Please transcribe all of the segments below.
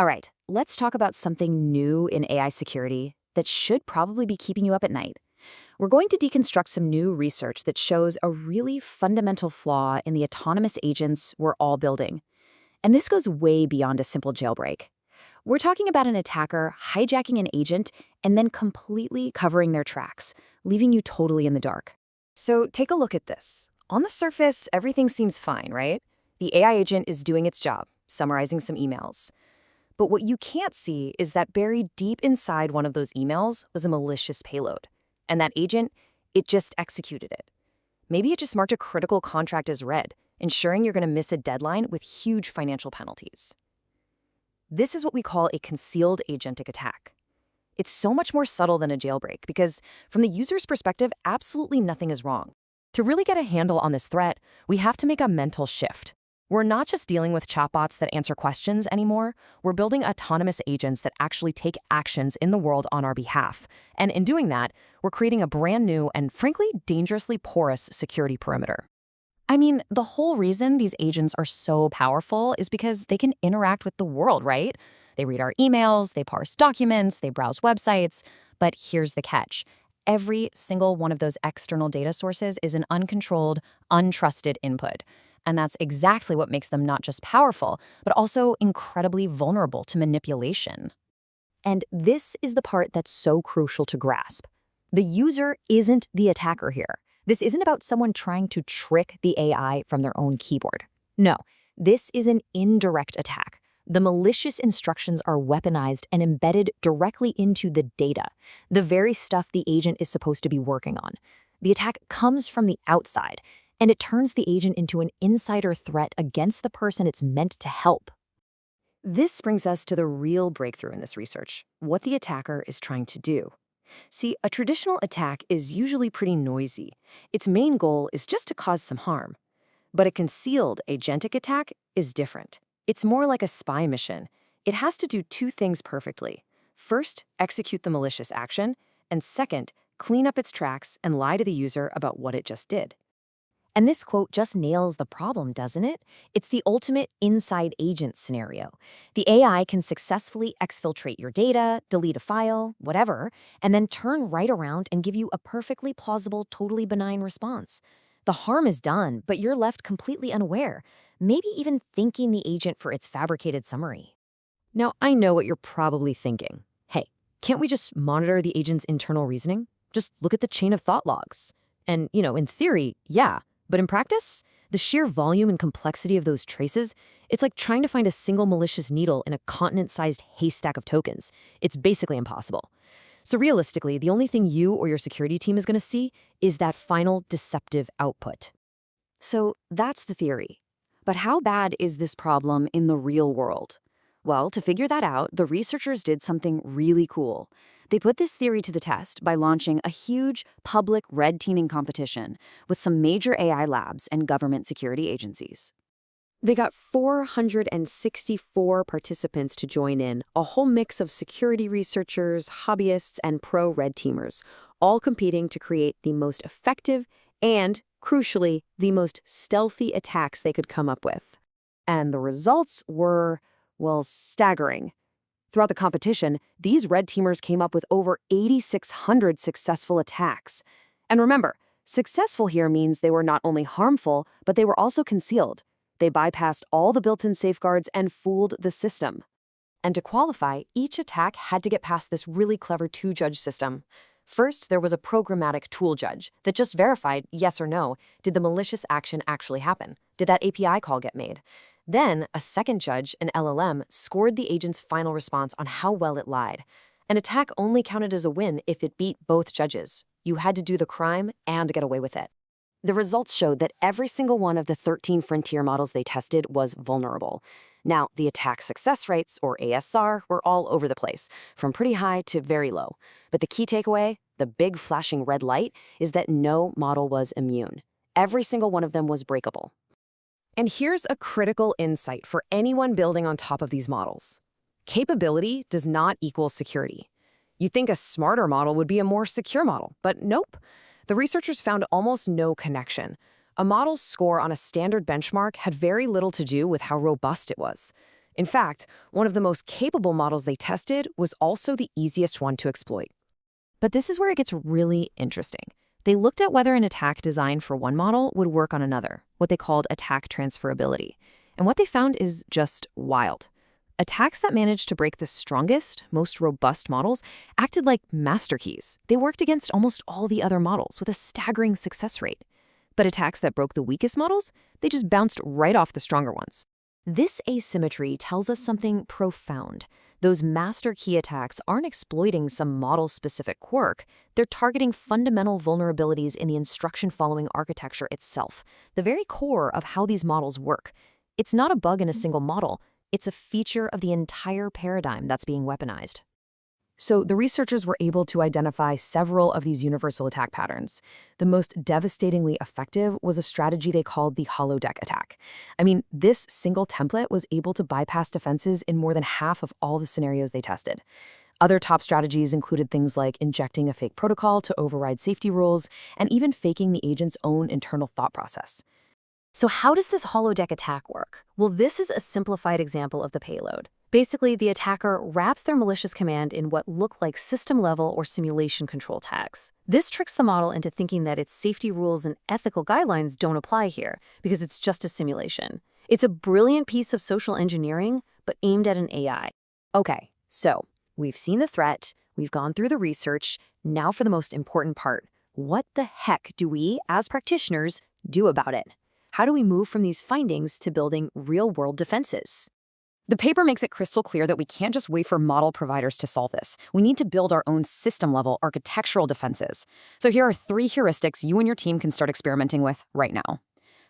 All right, let's talk about something new in AI security that should probably be keeping you up at night. We're going to deconstruct some new research that shows a really fundamental flaw in the autonomous agents we're all building. And this goes way beyond a simple jailbreak. We're talking about an attacker hijacking an agent and then completely covering their tracks, leaving you totally in the dark. So take a look at this. On the surface, everything seems fine, right? The AI agent is doing its job, summarizing some emails. But what you can't see is that buried deep inside one of those emails was a malicious payload. And that agent, it just executed it. Maybe it just marked a critical contract as read, ensuring you're going to miss a deadline with huge financial penalties. This is what we call a concealed agentic attack. It's so much more subtle than a jailbreak because, from the user's perspective, absolutely nothing is wrong. To really get a handle on this threat, we have to make a mental shift. We're not just dealing with chatbots that answer questions anymore, we're building autonomous agents that actually take actions in the world on our behalf. And in doing that, we're creating a brand new and frankly dangerously porous security perimeter. I mean, the whole reason these agents are so powerful is because they can interact with the world, right? They read our emails, they parse documents, they browse websites. But here's the catch. Every single one of those external data sources is an uncontrolled, untrusted input. And that's exactly what makes them not just powerful, but also incredibly vulnerable to manipulation. And this is the part that's so crucial to grasp. The user isn't the attacker here. This isn't about someone trying to trick the AI from their own keyboard. No, this is an indirect attack. The malicious instructions are weaponized and embedded directly into the data, the very stuff the agent is supposed to be working on. The attack comes from the outside, and it turns the agent into an insider threat against the person it's meant to help. This brings us to the real breakthrough in this research, what the attacker is trying to do. See, a traditional attack is usually pretty noisy. Its main goal is just to cause some harm. But a concealed agentic attack is different. It's more like a spy mission. It has to do two things perfectly. First, execute the malicious action, and second, clean up its tracks and lie to the user about what it just did. And this quote just nails the problem, doesn't it? It's the ultimate inside agent scenario. The AI can successfully exfiltrate your data, delete a file, whatever, and then turn right around and give you a perfectly plausible, totally benign response. The harm is done, but you're left completely unaware, maybe even thanking the agent for its fabricated summary. Now, I know what you're probably thinking. Hey, can't we just monitor the agent's internal reasoning? Just look at the chain of thought logs. And, in theory, yeah. But in practice, the sheer volume and complexity of those traces, it's like trying to find a single malicious needle in a continent-sized haystack of tokens. It's basically impossible. So realistically, the only thing you or your security team is going to see is that final deceptive output. So that's the theory. But how bad is this problem in the real world? Well, to figure that out, the researchers did something really cool. They put this theory to the test by launching a huge public red teaming competition with some major AI labs and government security agencies. They got 464 participants to join in, a whole mix of security researchers, hobbyists, and pro red teamers, all competing to create the most effective and, crucially, the most stealthy attacks they could come up with. And the results were, well, staggering. Throughout the competition, these red teamers came up with over 8,600 successful attacks. And remember, successful here means they were not only harmful, but they were also concealed. They bypassed all the built-in safeguards and fooled the system. And to qualify, each attack had to get past this really clever two-judge system. First, there was a programmatic tool judge that just verified, yes or no, did the malicious action actually happen? Did that API call get made? Then, a second judge, an LLM, scored the agent's final response on how well it lied. An attack only counted as a win if it beat both judges. You had to do the crime and get away with it. The results showed that every single one of the 13 frontier models they tested was vulnerable. Now, the attack success rates, or ASR, were all over the place, from pretty high to very low. But the key takeaway, the big flashing red light, is that no model was immune. Every single one of them was breakable. And here's a critical insight for anyone building on top of these models. Capability does not equal security. You think a smarter model would be a more secure model, but nope. The researchers found almost no connection. A model's score on a standard benchmark had very little to do with how robust it was. In fact, one of the most capable models they tested was also the easiest one to exploit. But this is where it gets really interesting. They looked at whether an attack designed for one model would work on another, what they called attack transferability. And what they found is just wild. Attacks that managed to break the strongest, most robust models acted like master keys. They worked against almost all the other models with a staggering success rate. But attacks that broke the weakest models, they just bounced right off the stronger ones. This asymmetry tells us something profound. Those master key attacks aren't exploiting some model-specific quirk. They're targeting fundamental vulnerabilities in the instruction-following architecture itself, the very core of how these models work. It's not a bug in a single model. It's a feature of the entire paradigm that's being weaponized. So the researchers were able to identify several of these universal attack patterns. The most devastatingly effective was a strategy they called the holodeck attack. I mean, this single template was able to bypass defenses in more than half of all the scenarios they tested. Other top strategies included things like injecting a fake protocol to override safety rules, and even faking the agent's own internal thought process. So how does this holodeck attack work? Well, this is a simplified example of the payload. Basically, the attacker wraps their malicious command in what look like system-level or simulation control tags. This tricks the model into thinking that its safety rules and ethical guidelines don't apply here, because it's just a simulation. It's a brilliant piece of social engineering, but aimed at an AI. Okay, so we've seen the threat, we've gone through the research, now for the most important part. What the heck do we, as practitioners, do about it? How do we move from these findings to building real-world defenses? The paper makes it crystal clear that we can't just wait for model providers to solve this. We need to build our own system-level architectural defenses. So here are 3 heuristics you and your team can start experimenting with right now.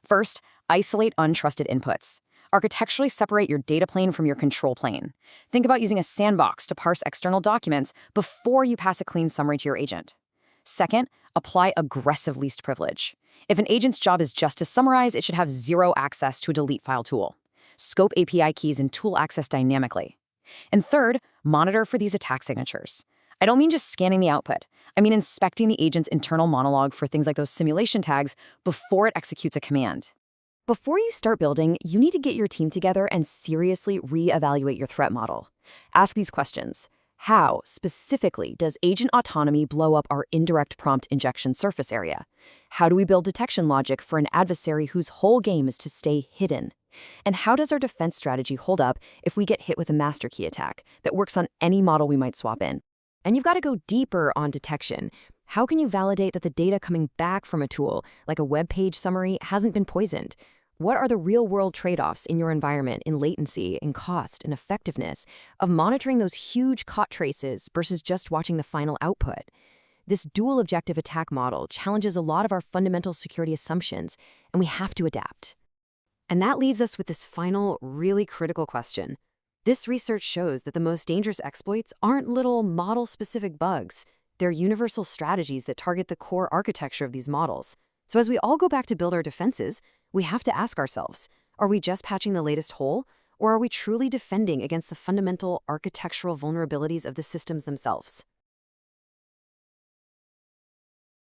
First, isolate untrusted inputs. Architecturally separate your data plane from your control plane. Think about using a sandbox to parse external documents before you pass a clean summary to your agent. Second, apply aggressive least privilege. If an agent's job is just to summarize, it should have 0 access to a delete file tool. Scope API keys and tool access dynamically. And third, monitor for these attack signatures. I don't mean just scanning the output. I mean inspecting the agent's internal monologue for things like those simulation tags before it executes a command. Before you start building, you need to get your team together and seriously reevaluate your threat model. Ask these questions. How, specifically, does agent autonomy blow up our indirect prompt injection surface area? How do we build detection logic for an adversary whose whole game is to stay hidden? And how does our defense strategy hold up if we get hit with a master key attack that works on any model we might swap in? And you've got to go deeper on detection. How can you validate that the data coming back from a tool, like a web page summary, hasn't been poisoned? What are the real-world trade-offs in your environment in latency, in cost, and effectiveness of monitoring those huge caught traces versus just watching the final output? This dual-objective attack model challenges a lot of our fundamental security assumptions, and we have to adapt. And that leaves us with this final, really critical question. This research shows that the most dangerous exploits aren't little model-specific bugs. They're universal strategies that target the core architecture of these models. So as we all go back to build our defenses, we have to ask ourselves, are we just patching the latest hole, or are we truly defending against the fundamental architectural vulnerabilities of the systems themselves?